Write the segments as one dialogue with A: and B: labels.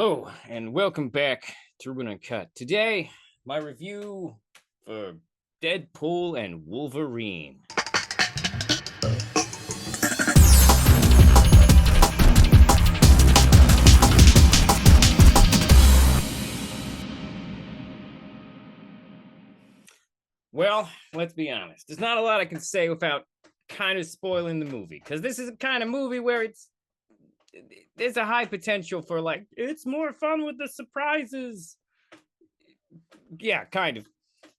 A: Hello, and welcome back to Ruben Uncut. Today, my review for Deadpool and Wolverine. Well, let's be honest. There's not a lot I can say without kind of spoiling the movie, because this is a kind of movie where there's a high potential for it's more fun with the surprises. Yeah, kind of.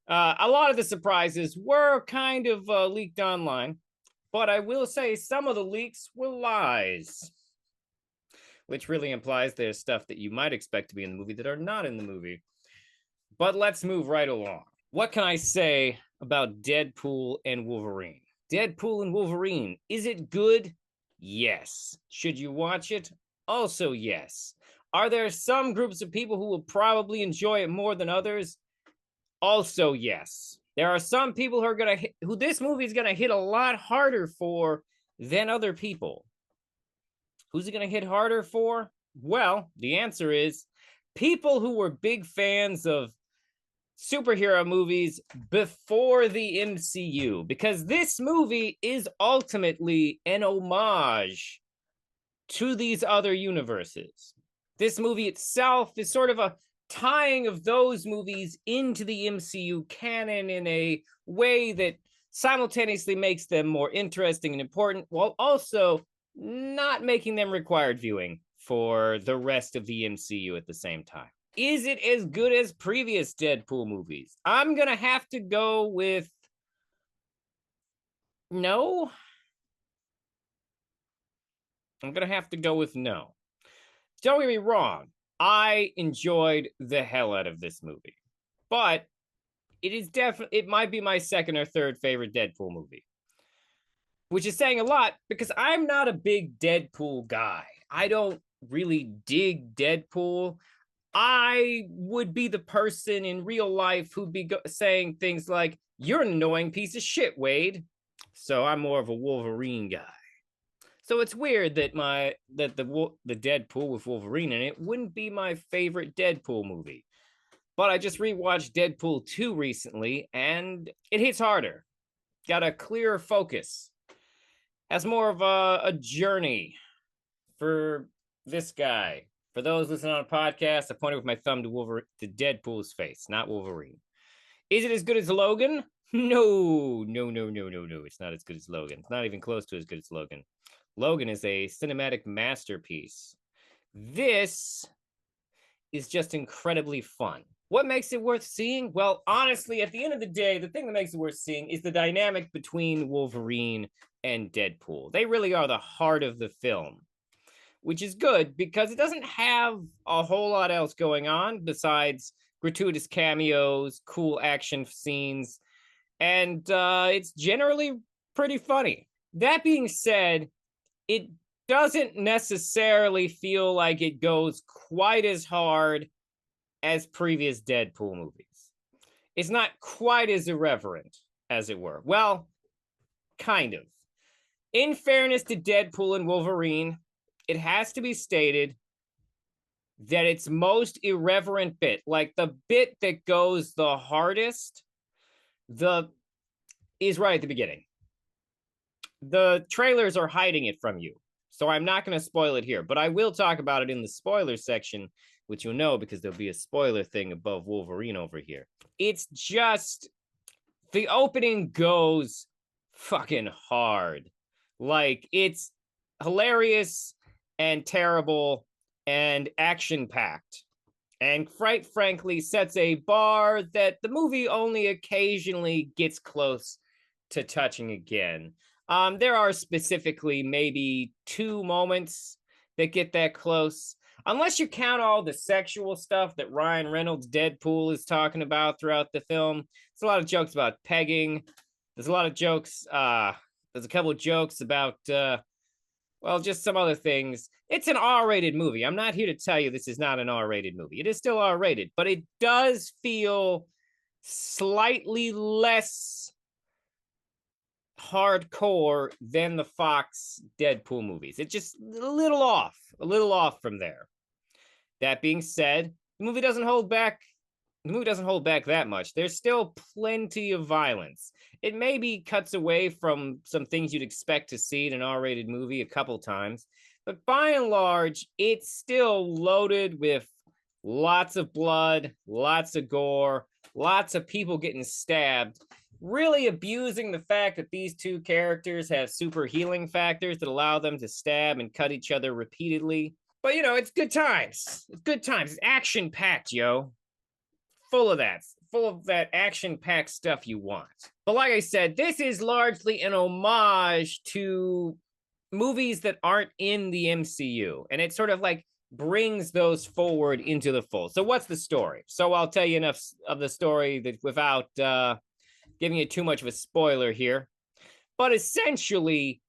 A: A lot of the surprises were kind of leaked online, but I will say some of the leaks were lies, which really implies there's stuff that you might expect to be in the movie that are not in the movie. But let's move right along. What can I say about Deadpool and Wolverine? Deadpool and Wolverine, is it good? Yes. Should you watch it? Also, yes. Are there some groups of people who will probably enjoy it more than others? Also, yes. There are some people who this movie is gonna hit a lot harder for than other people. Who's it gonna hit harder for? Well, the answer is people who were big fans of superhero movies before the MCU, because this movie is ultimately an homage to these other universes. This movie itself is sort of a tying of those movies into the MCU canon in a way that simultaneously makes them more interesting and important, while also not making them required viewing for the rest of the MCU at the same time. Is it as good as previous Deadpool movies? I'm gonna have to go with no. I'm gonna have to go with no. Don't get me wrong, I enjoyed the hell out of this movie, but it might be my second or third favorite Deadpool movie, which is saying a lot because I'm not a big Deadpool guy. I don't really dig Deadpool. I would be the person in real life who'd be saying things like, "You're an annoying piece of shit, Wade." So I'm more of a Wolverine guy. So it's weird that the Deadpool with Wolverine in it wouldn't be my favorite Deadpool movie. But I just rewatched Deadpool 2 recently, and it hits harder. Got a clearer focus. Has more of a journey for this guy. For those listening on a podcast, I pointed with my thumb to Deadpool's face, not Wolverine. Is it as good as Logan? No. It's not as good as Logan. It's not even close to as good as Logan. Logan is a cinematic masterpiece. This is just incredibly fun. What makes it worth seeing? Well, honestly, at the end of the day, the thing that makes it worth seeing is the dynamic between Wolverine and Deadpool. They really are the heart of the film, which is good because it doesn't have a whole lot else going on besides gratuitous cameos, cool action scenes, and it's generally pretty funny. That being said, it doesn't necessarily feel like it goes quite as hard as previous Deadpool movies. It's not quite as irreverent, as it were. Well, kind of. In fairness to Deadpool and Wolverine, it has to be stated that its most irreverent bit, like the bit that goes the hardest, is right at the beginning. The trailers are hiding it from you, so I'm not going to spoil it here, but I will talk about it in the spoiler section, which you'll know because there'll be a spoiler thing above Wolverine over here. It's just the opening goes fucking hard. Like, it's hilarious and terrible and action-packed, and quite frankly sets a bar that the movie only occasionally gets close to touching again. There are specifically maybe 2 moments that get that close, unless you count all the sexual stuff that Ryan Reynolds' Deadpool is talking about throughout the film. There's a lot of jokes about pegging. There's a lot of jokes. There's a couple of jokes about, well, just some other things. It's an R-rated movie. I'm not here to tell you this is not an R-rated movie. It is still R-rated, but it does feel slightly less hardcore than the Fox Deadpool movies. It's just a little off from there. That being said, the movie doesn't hold back. The movie doesn't hold back that much. There's still plenty of violence. It maybe cuts away from some things you'd expect to see in an R-rated movie a couple times, but by and large, it's still loaded with lots of blood, lots of gore, lots of people getting stabbed, really abusing the fact that these two characters have super healing factors that allow them to stab and cut each other repeatedly. But you know, it's good times. It's good times. It's action packed, yo. Full of that action packed stuff you want. But like I said, this is largely an homage to movies that aren't in the MCU, and it sort of like brings those forward into the fold. So what's the story? So I'll tell you enough of the story that without giving you too much of a spoiler here. But essentially,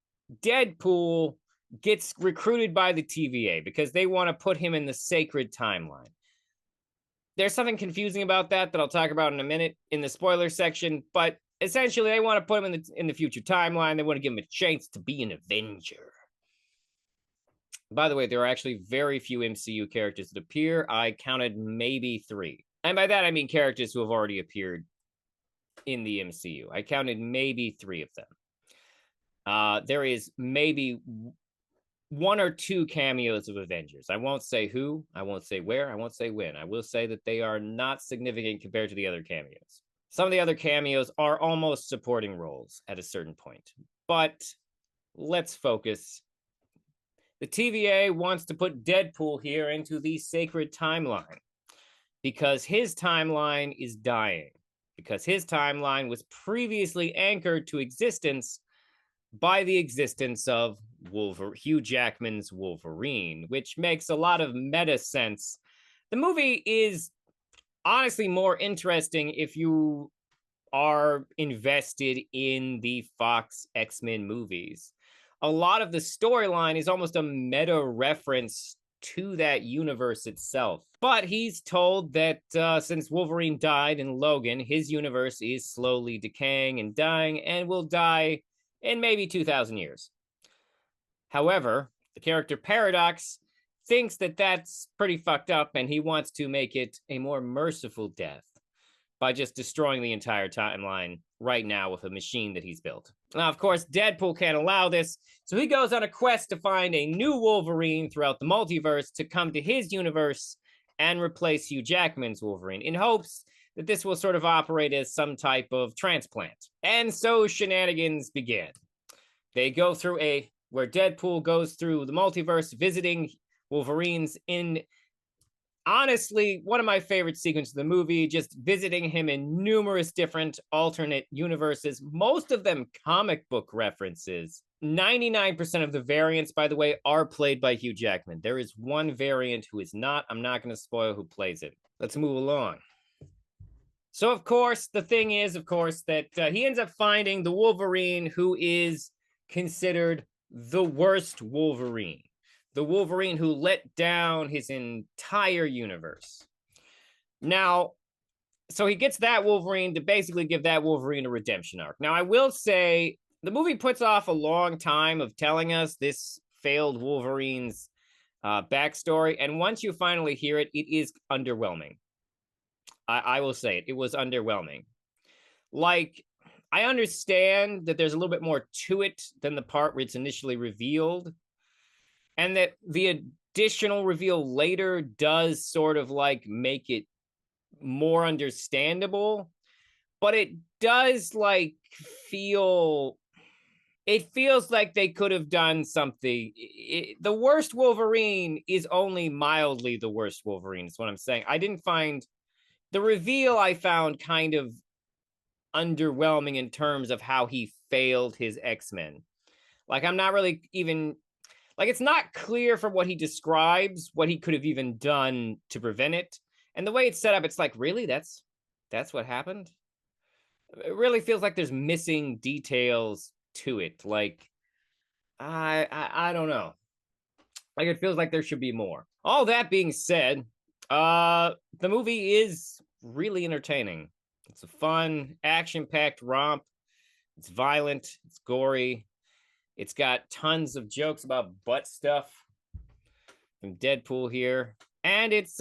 A: Deadpool gets recruited by the TVA because they want to put him in the sacred timeline. There's something confusing about that I'll talk about in a minute in the spoiler section, but essentially they want to put him in the future timeline. They want to give him a chance to be an Avenger. By the way, there are actually very few MCU characters that appear. I counted maybe 3. And by that, I mean characters who have already appeared in the MCU. I counted maybe 3 of them. There is maybe 1 or 2 cameos of Avengers. I won't say who, I won't say where, I won't say when. I will say that they are not significant compared to the other cameos. Some of the other cameos are almost supporting roles at a certain point. But let's focus. The TVA wants to put Deadpool here into the sacred timeline because his timeline is dying. Because his timeline was previously anchored to existence by the existence of Hugh Jackman's Wolverine, which makes a lot of meta sense. The movie is honestly more interesting if you are invested in the Fox X-Men movies. A lot of the storyline is almost a meta reference to that universe itself. But he's told that since Wolverine died in Logan, his universe is slowly decaying and dying and will die in maybe 2,000 years. However, the character Paradox thinks that that's pretty fucked up and he wants to make it a more merciful death by just destroying the entire timeline right now with a machine that he's built. Now, of course, Deadpool can't allow this, so he goes on a quest to find a new Wolverine throughout the multiverse to come to his universe and replace Hugh Jackman's Wolverine in hopes that this will sort of operate as some type of transplant. And so shenanigans begin. They go through where Deadpool goes through the multiverse, visiting Wolverines in, honestly, one of my favorite sequences of the movie, just visiting him in numerous different alternate universes, most of them comic book references. 99% of the variants, by the way, are played by Hugh Jackman. There is one variant who is not. I'm not going to spoil who plays it. Let's move along. So, of course, the thing is, of course, that he ends up finding the Wolverine who is considered the worst Wolverine. The Wolverine who let down his entire universe. Now, so he gets that Wolverine to basically give that Wolverine a redemption arc. Now, I will say, the movie puts off a long time of telling us this failed Wolverine's backstory, and once you finally hear it, it is underwhelming. I will say it. It was underwhelming. Like, I understand that there's a little bit more to it than the part where it's initially revealed, and that the additional reveal later does sort of like make it more understandable, but it does like feel, it feels like they could have done something. The worst Wolverine is only mildly the worst Wolverine, is what I'm saying. I didn't find the reveal, I found kind of underwhelming in terms of how he failed his X-Men. Like, I'm not really even, like, it's not clear from what he describes what he could have even done to prevent it. And the way it's set up, it's like, really? That's what happened? It really feels like there's missing details to it. Like, I don't know. Like, it feels like there should be more. All that being said, the movie is really entertaining. It's a fun, action-packed romp. It's violent. It's gory. It's got tons of jokes about butt stuff from Deadpool here. and it's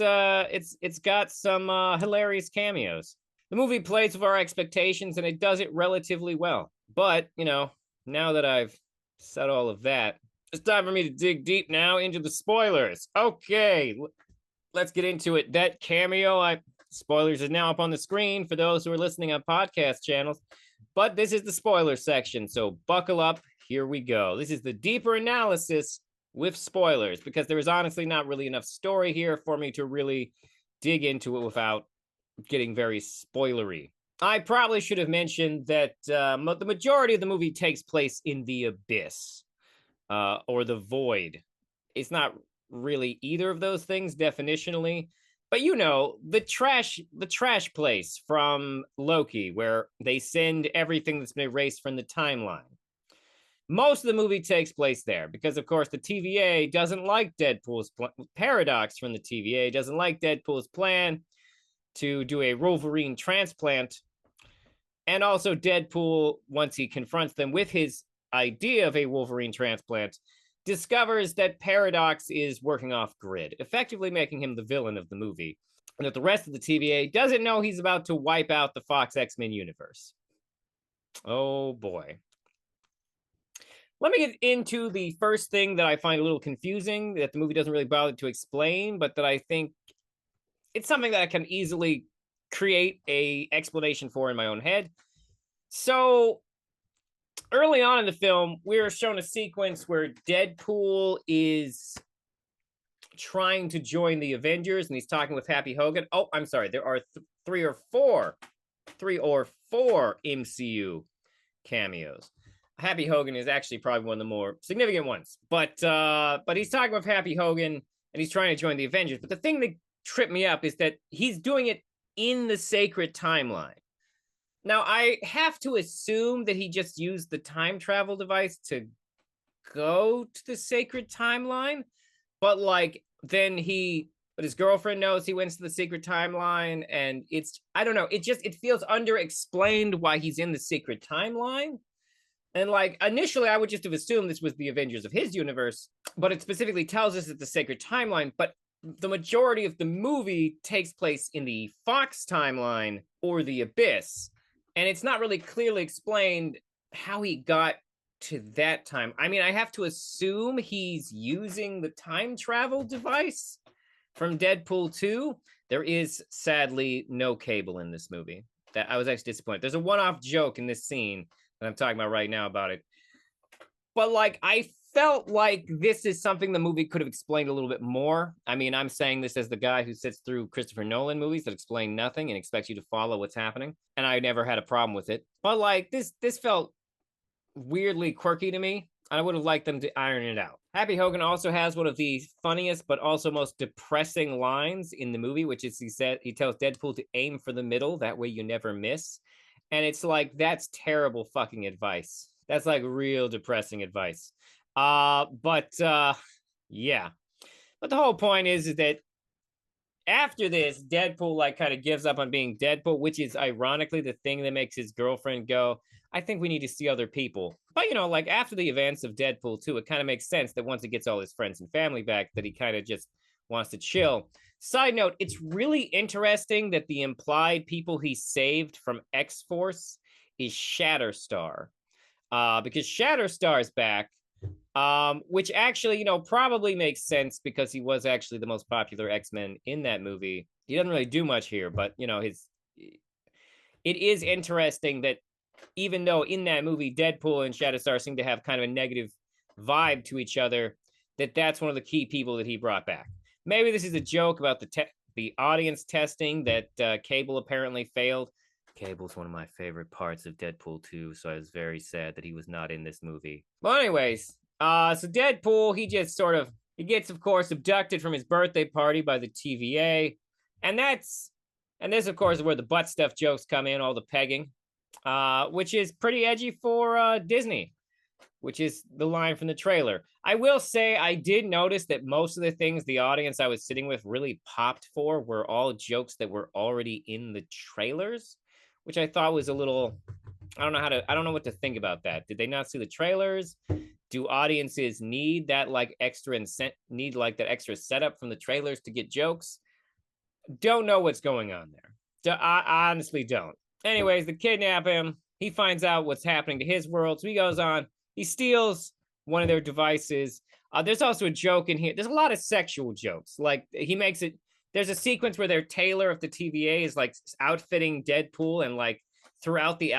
A: got some hilarious cameos. The movie plays with our expectations, and it does it relatively well. But now that I've said all of that, it's time for me to dig deep now into the spoilers. Okay, let's get into it. That cameo, spoilers is now up on the screen for those who are listening on podcast channels. But this is the spoiler section, so buckle up. Here we go. This is the deeper analysis with spoilers, because there is honestly not really enough story here for me to really dig into it without getting very spoilery. I probably should have mentioned that the majority of the movie takes place in the abyss, or the void. It's not really either of those things definitionally, but the trash place from Loki, where they send everything that's been erased from the timeline. Most of the movie takes place there because, of course, the TVA doesn't like Deadpool's Paradox from the TVA doesn't like Deadpool's plan to do a Wolverine transplant. And also Deadpool, once he confronts them with his idea of a Wolverine transplant, discovers that Paradox is working off grid, effectively making him the villain of the movie, and that the rest of the TVA doesn't know he's about to wipe out the Fox X-Men universe. Oh boy. Let me get into the first thing that I find a little confusing, that the movie doesn't really bother to explain, but that I think it's something that I can easily create a explanation for in my own head. So early on in the film, we're shown a sequence where Deadpool is trying to join the Avengers, and he's talking with Happy Hogan. Oh, I'm sorry. There are three or four MCU cameos. Happy Hogan is actually probably one of the more significant ones, but he's talking with Happy Hogan, and he's trying to join the Avengers. But the thing that tripped me up is that he's doing it in the sacred timeline. Now, I have to assume that he just used the time travel device to go to the sacred timeline, but his girlfriend knows he went to the secret timeline, and I don't know, it feels under-explained why he's in the secret timeline. And initially I would just have assumed this was the Avengers of his universe, but it specifically tells us it's the sacred timeline. But the majority of the movie takes place in the Fox timeline or the Abyss, and it's not really clearly explained how he got to that time. I mean, I have to assume he's using the time travel device from Deadpool 2. There is sadly no Cable in this movie. That I was actually disappointed. There's a one-off joke in this scene that I'm talking about right now about it. But I felt like this is something the movie could have explained a little bit more. I mean, I'm saying this as the guy who sits through Christopher Nolan movies that explain nothing and expects you to follow what's happening. And I never had a problem with it. But this felt weirdly quirky to me. I would have liked them to iron it out. Happy Hogan also has one of the funniest but also most depressing lines in the movie, which is he tells Deadpool to aim for the middle, that way you never miss. And it's that's terrible fucking advice. That's real depressing advice. Yeah. But the whole point is that after this, Deadpool kind of gives up on being Deadpool, which is ironically the thing that makes his girlfriend go, I think we need to see other people. But after the events of Deadpool 2, it kind of makes sense that once he gets all his friends and family back, that he kind of just wants to chill. Side note, it's really interesting that the implied people he saved from X-Force is Shatterstar. Because Shatterstar's back, which actually, probably makes sense because he was actually the most popular X-Men in that movie. He doesn't really do much here, but, it is interesting that even though in that movie, Deadpool and Shatterstar seem to have kind of a negative vibe to each other, that's one of the key people that he brought back. Maybe this is a joke about the audience testing that Cable apparently failed. Cable's one of my favorite parts of Deadpool 2, so I was very sad that he was not in this movie. Well, anyways, so Deadpool, he gets, of course, abducted from his birthday party by the TVA, and this, of course, is where the butt stuff jokes come in, all the pegging, which is pretty edgy for Disney, which is the line from the trailer. I will say I did notice that most of the things the audience I was sitting with really popped for were all jokes that were already in the trailers, which I thought was a little, I don't know what to think about that. Did they not see the trailers? Do audiences need that like need like that extra setup from the trailers to get jokes? Don't know what's going on there. I honestly don't. Anyways, they kidnap him. He finds out what's happening to his world. So he goes on. He steals one of their devices. There's also a joke in here. There's a lot of sexual jokes. Like he makes it. There's a sequence where their tailor of the TVA is like outfitting Deadpool, and like throughout the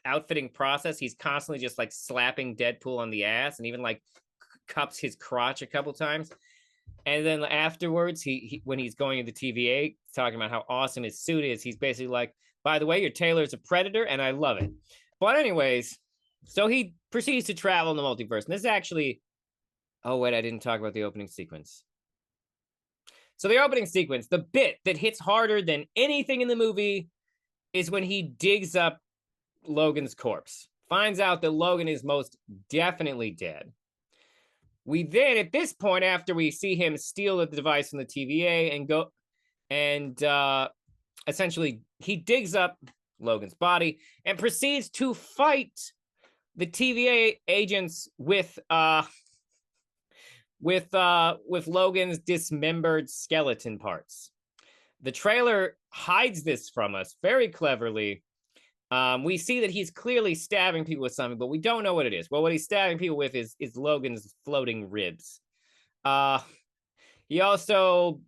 A: outfitting process, he's constantly just like slapping Deadpool on the ass, and even like cups his crotch a couple times. And then afterwards, he when he's going to the TVA, talking about how awesome his suit is, he's basically like, by the way, your tailor's a predator, and I love it. But anyways, so he proceeds to travel in the multiverse. And this is actually, oh, wait, I didn't talk about the opening sequence. So the opening sequence, the bit that hits harder than anything in the movie is when he digs up Logan's corpse, finds out that Logan is most definitely dead. We then, at this point, after we see him steal the device from the TVA and go, and essentially he digs up Logan's body and proceeds to fight the TVA agents with Logan's dismembered skeleton parts. The trailer hides this from us very cleverly. We see that he's clearly stabbing people with something, but we don't know what it is. Well, what he's stabbing people with is Logan's floating ribs. He also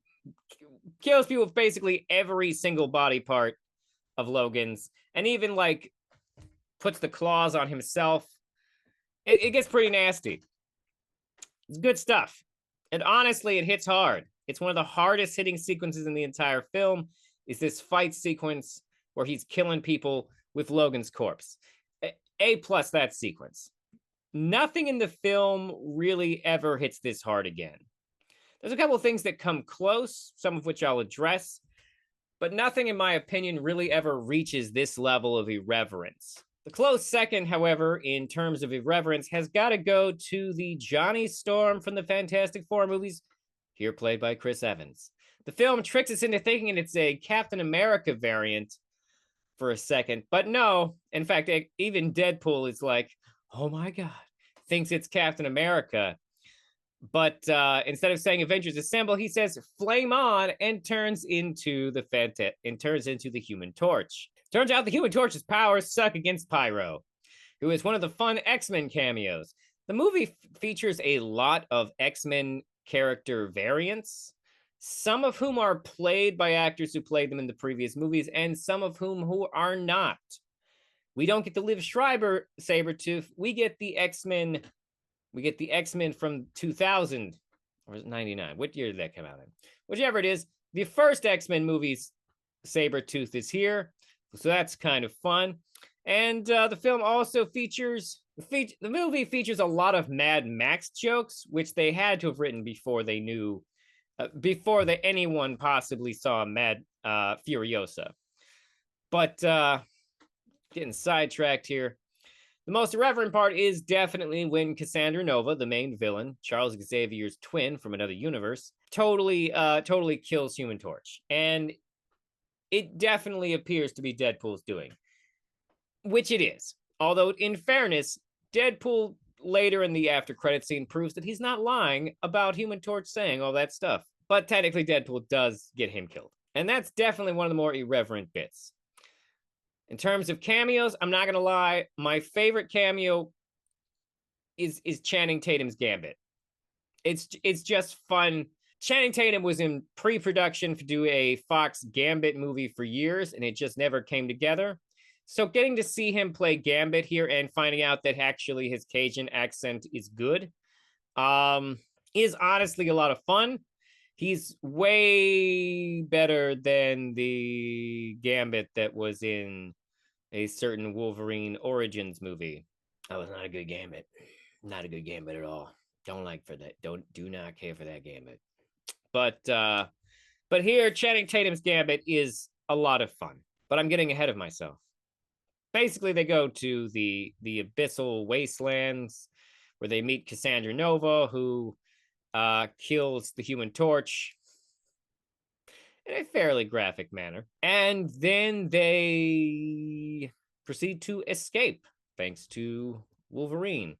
A: kills people with basically every single body part of Logan's, and even like puts the claws on himself. It gets pretty nasty. It's good stuff. And honestly, it hits hard. It's one of the hardest hitting sequences in the entire film, is this fight sequence where he's killing people with Logan's corpse. A plus that sequence. Nothing in the film really ever hits this hard again. There's a couple of things that come close, some of which I'll address, but nothing, in my opinion, really ever reaches this level of irreverence. The close second, however, in terms of irreverence, has got to go to the Johnny Storm from the Fantastic Four movies, here played by Chris Evans. The film tricks us into thinking it's a Captain America variant for a second, but no. In fact, even Deadpool is like, oh my God, thinks it's Captain America. But instead of saying Avengers Assemble, he says flame on and turns into the Human Torch. Turns out the Human Torch's powers suck against Pyro, who is one of the fun X-Men cameos. The movie features a lot of X-Men character variants, some of whom are played by actors who played them in the previous movies, and some of who are not. We don't get the Liv Schreiber Sabretooth. We get the X-Men from 2000, or 99. What year did that come out in? Whichever it is, the first X-Men movie's Sabretooth is here, so that's kind of fun. And the film also features, the movie features a lot of Mad Max jokes, which they had to have written before they knew, anyone possibly saw Mad Furiosa. But getting sidetracked here. The most irreverent part is definitely when Cassandra Nova, the main villain, Charles Xavier's twin from another universe, totally kills Human Torch. And it definitely appears to be Deadpool's doing, which it is. Although, in fairness, Deadpool later in the after credit scene proves that he's not lying about Human Torch saying all that stuff. But technically, Deadpool does get him killed. And that's definitely one of the more irreverent bits. In terms of cameos, I'm not going to lie, my favorite cameo is Channing Tatum's Gambit. It's just fun. Channing Tatum was in pre-production to do a Fox Gambit movie for years, and it just never came together. So getting to see him play Gambit here and finding out that actually his Cajun accent is good is honestly a lot of fun. He's way better than the Gambit that was in a certain Wolverine Origins movie. That was not a good Gambit. Not a good Gambit at all. Do not care for that Gambit. But here, Channing Tatum's Gambit is a lot of fun. But I'm getting ahead of myself. Basically, they go to the abyssal wastelands where they meet Cassandra Nova, who kills the Human Torch in a fairly graphic manner. And then they proceed to escape, thanks to Wolverine.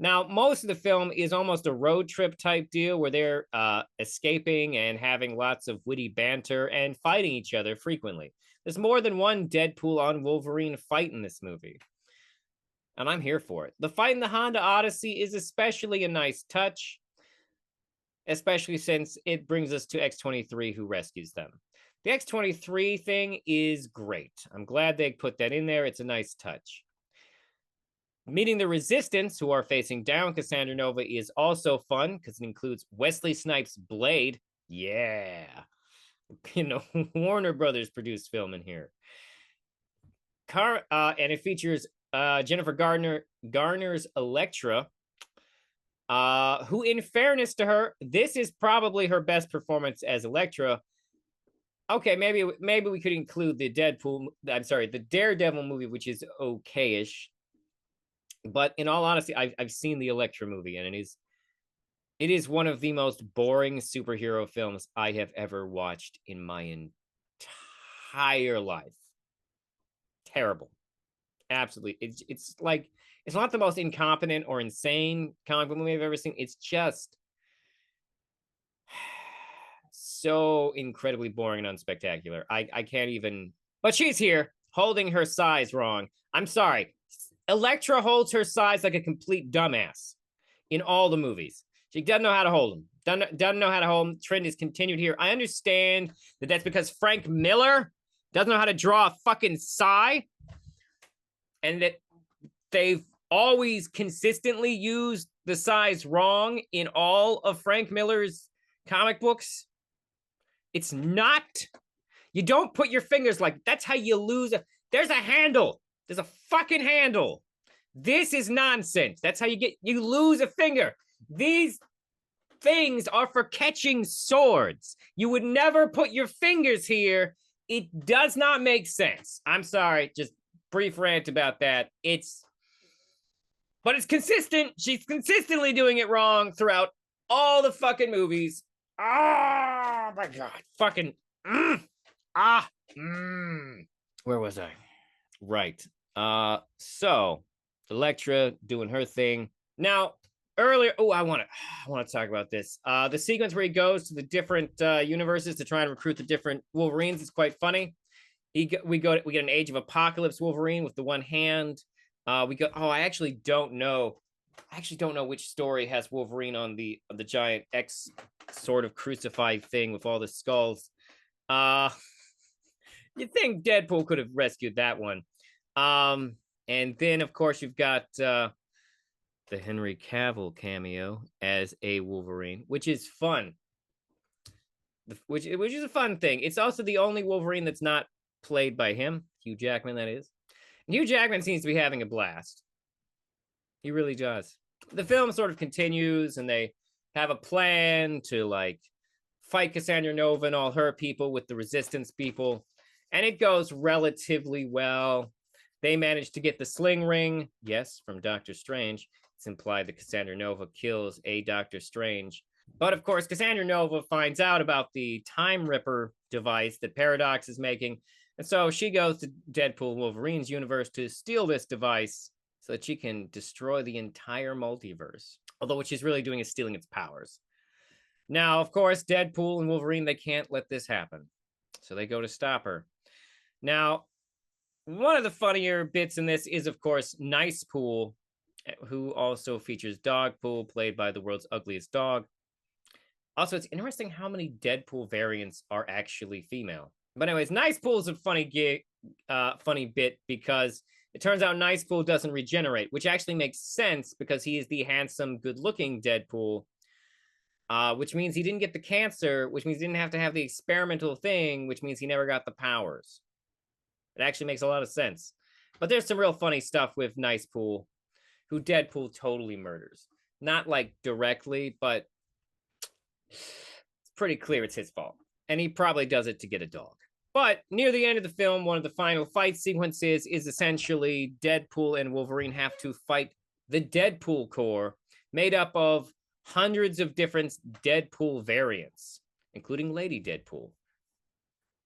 A: Now, most of the film is almost a road trip type deal where they're escaping and having lots of witty banter and fighting each other frequently. There's more than one Deadpool on Wolverine fight in this movie, and I'm here for it. The fight in the Honda Odyssey is especially a nice touch, especially since it brings us to X-23, who rescues them. The X-23 thing is great. I'm glad they put that in there. It's a nice touch. Meeting the Resistance, who are facing down Cassandra Nova, is also fun because it includes Wesley Snipes' Blade. Yeah. Warner Brothers produced film in here. And it features Jennifer Garner's Elektra, who, in fairness to her, this is probably her best performance as Elektra. Okay, maybe we could include the Daredevil movie, which is okay-ish. But in all honesty, I've seen the Elektra movie, and it is one of the most boring superhero films I have ever watched in my entire life. Terrible. Absolutely. It's like, it's not the most incompetent or insane comic book movie I've ever seen. It's just so incredibly boring and unspectacular. I can't even. But she's here holding her size wrong. I'm sorry. Elektra holds her size like a complete dumbass in all the movies. She doesn't know how to hold them. Doesn't know how to hold them. Trend is continued here. I understand that that's because Frank Miller doesn't know how to draw a fucking sigh, and that they've always consistently used the size wrong in all of Frank Miller's comic books. It's not. You don't put your fingers like, that's how you lose. There's a handle. There's a fucking handle. This is nonsense. That's how you lose a finger. These things are for catching swords. You would never put your fingers here. It does not make sense. I'm sorry. Just brief rant about that. But it's consistent. She's consistently doing it wrong throughout all the fucking movies. Oh my God. Fucking. Where was I? Right. So Elektra doing her thing. Now, earlier, I want to talk about this. The sequence where he goes to the different universes to try and recruit the different Wolverines is quite funny. We get an Age of Apocalypse Wolverine with the one hand. I actually don't know. Which story has Wolverine on the giant X sort of crucified thing with all the skulls. You'd think Deadpool could have rescued that one. And then of course you've got the Henry Cavill cameo as a Wolverine, which is fun. Which is a fun thing. It's also the only Wolverine that's not played by him, Hugh Jackman, that is. And Hugh Jackman seems to be having a blast. He really does. The film sort of continues, and they have a plan to like fight Cassandra Nova and all her people with the Resistance people, and it goes relatively well. They manage to get the sling ring, yes, from Doctor Strange. It's implied that Cassandra Nova kills a Doctor Strange. But of course, Cassandra Nova finds out about the Time Ripper device that Paradox is making, and so she goes to Deadpool Wolverine's universe to steal this device so that she can destroy the entire multiverse. Although what she's really doing is stealing its powers. Now, of course, Deadpool and Wolverine, they can't let this happen. So they go to stop her. Now, one of the funnier bits in this is, of course, Nicepool, who also features Dogpool, played by the world's ugliest dog. Also, it's interesting how many Deadpool variants are actually female. But anyways, Nicepool is a funny bit because it turns out Nicepool doesn't regenerate, which actually makes sense because he is the handsome, good-looking Deadpool, which means he didn't get the cancer, which means he didn't have to have the experimental thing, which means he never got the powers. It actually makes a lot of sense. But there's some real funny stuff with Nicepool, who Deadpool totally murders. Not like directly, but it's pretty clear it's his fault. And he probably does it to get a dog. But near the end of the film, one of the final fight sequences is essentially Deadpool and Wolverine have to fight the Deadpool Corps, made up of hundreds of different Deadpool variants, including Lady Deadpool,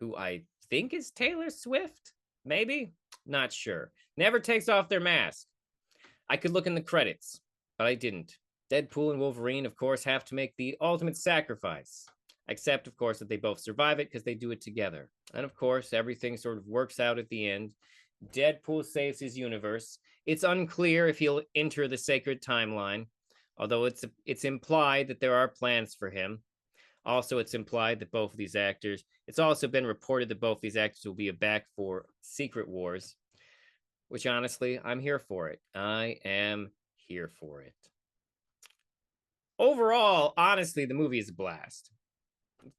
A: who I think is Taylor Swift, maybe? Not sure. Never takes off their mask. I could look in the credits. but I didn't. Deadpool and Wolverine, of course, have to make the ultimate sacrifice. Except, of course, that they both survive it because they do it together. And of course, everything sort of works out at the end. Deadpool saves his universe. It's unclear if he'll enter the sacred timeline, although it's implied that there are plans for him. Also, it's implied that both of these actors, it's also been reported that both these actors will be back for Secret Wars, which honestly, I'm here for it. I am here for it. Overall, honestly, the movie is a blast.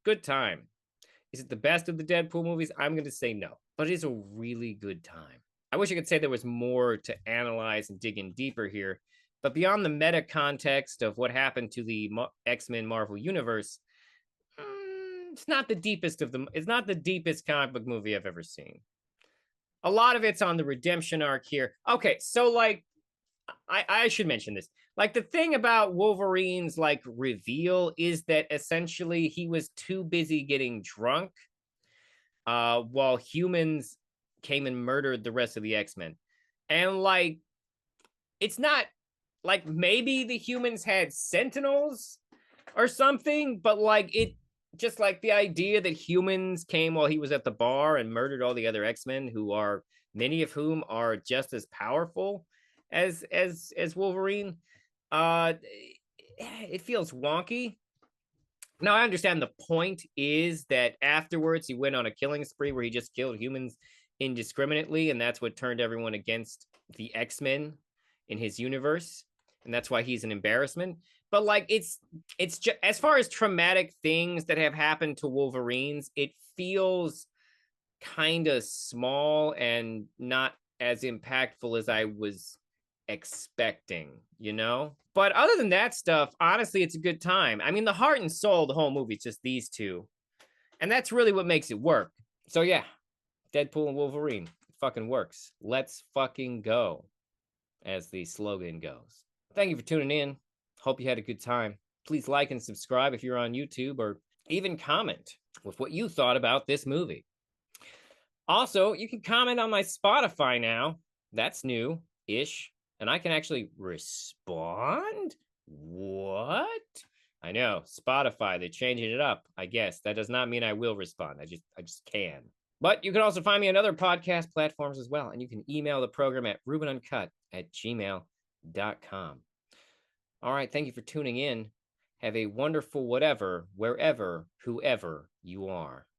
A: Good time. Is it the best of the Deadpool movies? I'm going to say no, but it is a really good time. I wish I could say there was more to analyze and dig in deeper here, but beyond the meta context of what happened to the X-Men Marvel universe, it's not the deepest of them. It's not the deepest comic book movie I've ever seen. A lot of it's on the redemption arc here. Okay, so like, I should mention this. Like, the thing about Wolverine's like reveal is that essentially he was too busy getting drunk while humans came and murdered the rest of the X-Men. And like, it's not like, maybe the humans had sentinels or something, but like, it just like the idea that humans came while he was at the bar and murdered all the other X-Men, who are many of whom are just as powerful as Wolverine. It feels wonky. Now, I understand the point is that afterwards he went on a killing spree where he just killed humans indiscriminately, and that's what turned everyone against the X-Men in his universe, and that's why he's an embarrassment. But like, it's just, as far as traumatic things that have happened to Wolverines, it feels kind of small and not as impactful as I was expecting, you know? But other than that stuff, honestly, it's a good time. I mean, the heart and soul of the whole movie is just these two. And that's really what makes it work. So yeah, Deadpool and Wolverine. It fucking works. Let's fucking go, as the slogan goes. Thank you for tuning in. Hope you had a good time. Please like and subscribe if you're on YouTube, or even comment with what you thought about this movie. Also, you can comment on my Spotify now. That's new-ish. And I can actually respond? What? I know, Spotify, they're changing it up, I guess. That does not mean I will respond. I just can. But you can also find me on other podcast platforms as well. And you can email the program at rubenuncut@gmail.com. All right, thank you for tuning in. Have a wonderful whatever, wherever, whoever you are.